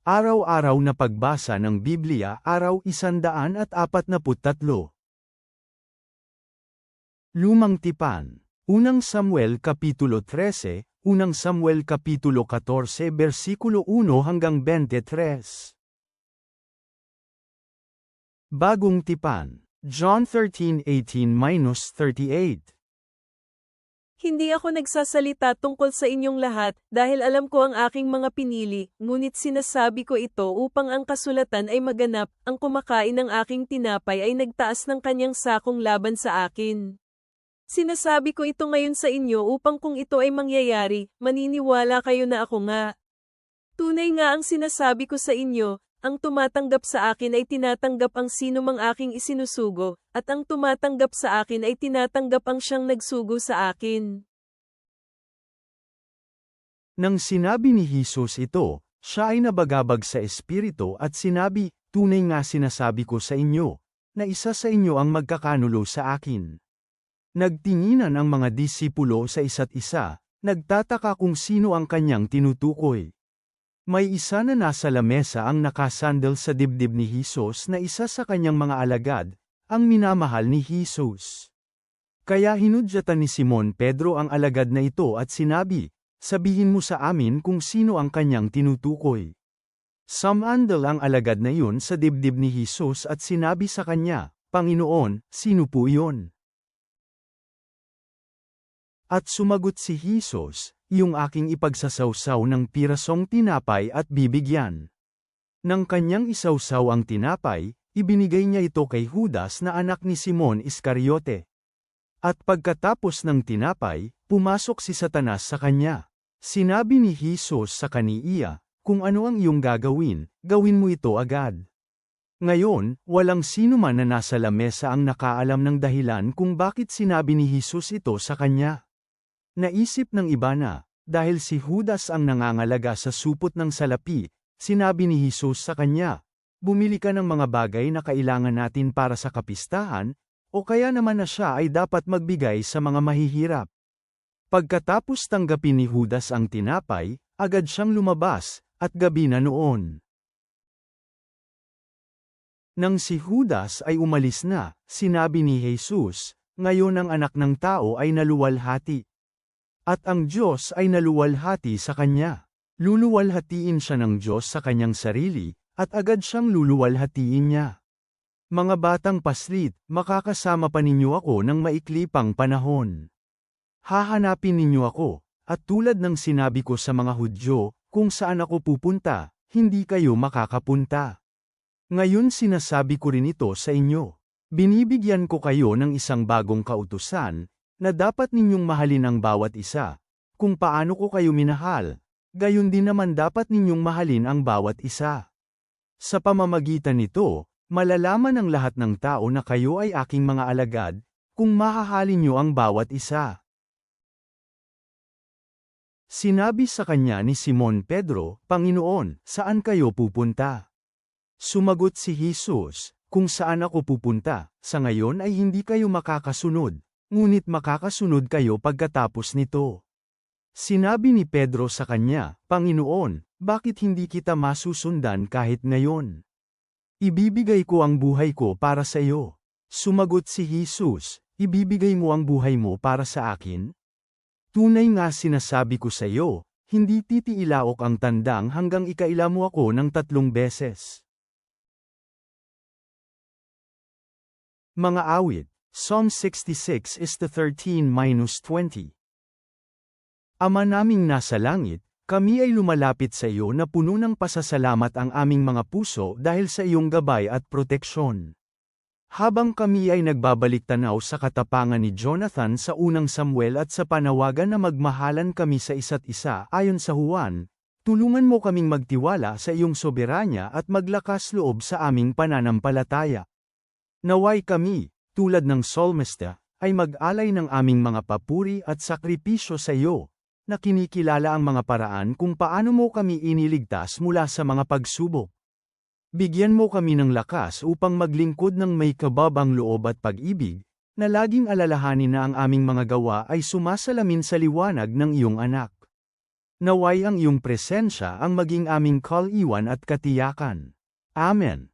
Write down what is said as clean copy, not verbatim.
Araw-araw na pagbasa ng Biblia, araw 143. Lumang Tipan. Unang Samuel Kapitulo 13, Unang Samuel Kapitulo 14 versikulo 1 hanggang 23. Bagong Tipan. John 13:18-38. Hindi ako nagsasalita tungkol sa inyong lahat, dahil alam ko ang aking mga pinili, ngunit sinasabi ko ito upang ang kasulatan ay maganap, ang kumakain ng aking tinapay ay nagtaas ng kanyang sakong laban sa akin. Sinasabi ko ito ngayon sa inyo upang kung ito ay mangyayari, maniniwala kayo na ako nga. Tunay nga ang sinasabi ko sa inyo, ang tumatanggap sa akin ay tinatanggap ang sinumang aking isinusugo, at ang tumatanggap sa akin ay tinatanggap ang siyang nagsugo sa akin. Nang sinabi ni Jesus ito, siya ay nabagabag sa espiritu at sinabi, "Tunay nga sinasabi ko sa inyo, na isa sa inyo ang magkakanulo sa akin." Nagtinginan ang mga disipulo sa isa't isa, nagtataka kung sino ang kanyang tinutukoy. May isa na nasa lamesa ang nakasandal sa dibdib ni Jesus na isa sa kanyang mga alagad, ang minamahal ni Jesus. Kaya hinudyatan ni Simon Pedro ang alagad na ito at sinabi, "Sabihin mo sa amin kung sino ang kanyang tinutukoy." Sumandal ang alagad na iyon sa dibdib ni Jesus at sinabi sa kanya, "Panginoon, sino po iyon?" At sumagot si Jesus, "Yung aking ipagsasawsaw ng pirasong tinapay at bibigyan." Nang kanyang isawsaw ang tinapay, ibinigay niya ito kay Judas na anak ni Simon Iscariote. At pagkatapos ng tinapay, pumasok si Satanas sa kanya. Sinabi ni Jesus sa kaniya, "Kung ano ang iyong gagawin, gawin mo ito agad." Ngayon, walang sino man na nasa lamesa ang nakaalam ng dahilan kung bakit sinabi ni Jesus ito sa kanya. Naisip ng iba na, dahil si Judas ang nangangalaga sa supot ng salapi, sinabi ni Jesus sa kanya, "Bumili ka ng mga bagay na kailangan natin para sa kapistahan, o kaya naman na siya ay dapat magbigay sa mga mahihirap." Pagkatapos tanggapin ni Judas ang tinapay, agad siyang lumabas, at gabi na noon. Nang si Judas ay umalis na, sinabi ni Jesus, "Ngayon ang anak ng tao ay naluwalhati. At ang Diyos ay naluwalhati sa kanya. Luluwalhatiin siya ng Diyos sa kanyang sarili, at agad siyang luluwalhatiin niya. Mga batang paslit, makakasama pa ninyo ako ng maikli pang panahon. Hahanapin ninyo ako, at tulad ng sinabi ko sa mga Hudyo, kung saan ako pupunta, hindi kayo makakapunta. Ngayon sinasabi ko rin ito sa inyo. Binibigyan ko kayo ng isang bagong kautusan, na dapat ninyong mahalin ang bawat isa. Kung paano ko kayo minahal, gayon din naman dapat ninyong mahalin ang bawat isa. Sa pamamagitan nito, malalaman ng lahat ng tao na kayo ay aking mga alagad, kung mahahalin niyo ang bawat isa." Sinabi sa kanya ni Simon Pedro, "Panginoon, saan kayo pupunta?" Sumagot si Jesus, "Kung saan ako pupunta, sa ngayon ay hindi kayo makakasunod. Ngunit makakasunod kayo pagkatapos nito." Sinabi ni Pedro sa kanya, "Panginoon, bakit hindi kita masusundan kahit ngayon? Ibibigay ko ang buhay ko para sa iyo." Sumagot si Jesus, "Ibibigay mo ang buhay mo para sa akin? Tunay nga sinasabi ko sa iyo, hindi titiilaok ang tandang hanggang ikaila mo ako ng 3 beses." Mga awit. Psalm 66:13-20. Ama naming nasa langit, kami ay lumalapit sa iyo na puno ng pasasalamat ang aming mga puso dahil sa iyong gabay at proteksyon. Habang kami ay nagbabalik tanaw sa katapangan ni Jonathan sa unang Samuel at sa panawagan na magmahalan kami sa isa't isa ayon sa Juan, tulungan mo kaming magtiwala sa iyong soberanya at maglakas loob sa aming pananampalataya. Naway kami, tulad ng Psalmista, ay mag-alay ng aming mga papuri at sakripisyo sa iyo, na kinikilala ang mga paraan kung paano mo kami iniligtas mula sa mga pagsubok. Bigyan mo kami ng lakas upang maglingkod ng may kababang loob at pag-ibig, na laging alalahanin na ang aming mga gawa ay sumasalamin sa liwanag ng iyong anak. Naway ang iyong presensya ang maging aming kaliwan at katiyakan. Amen.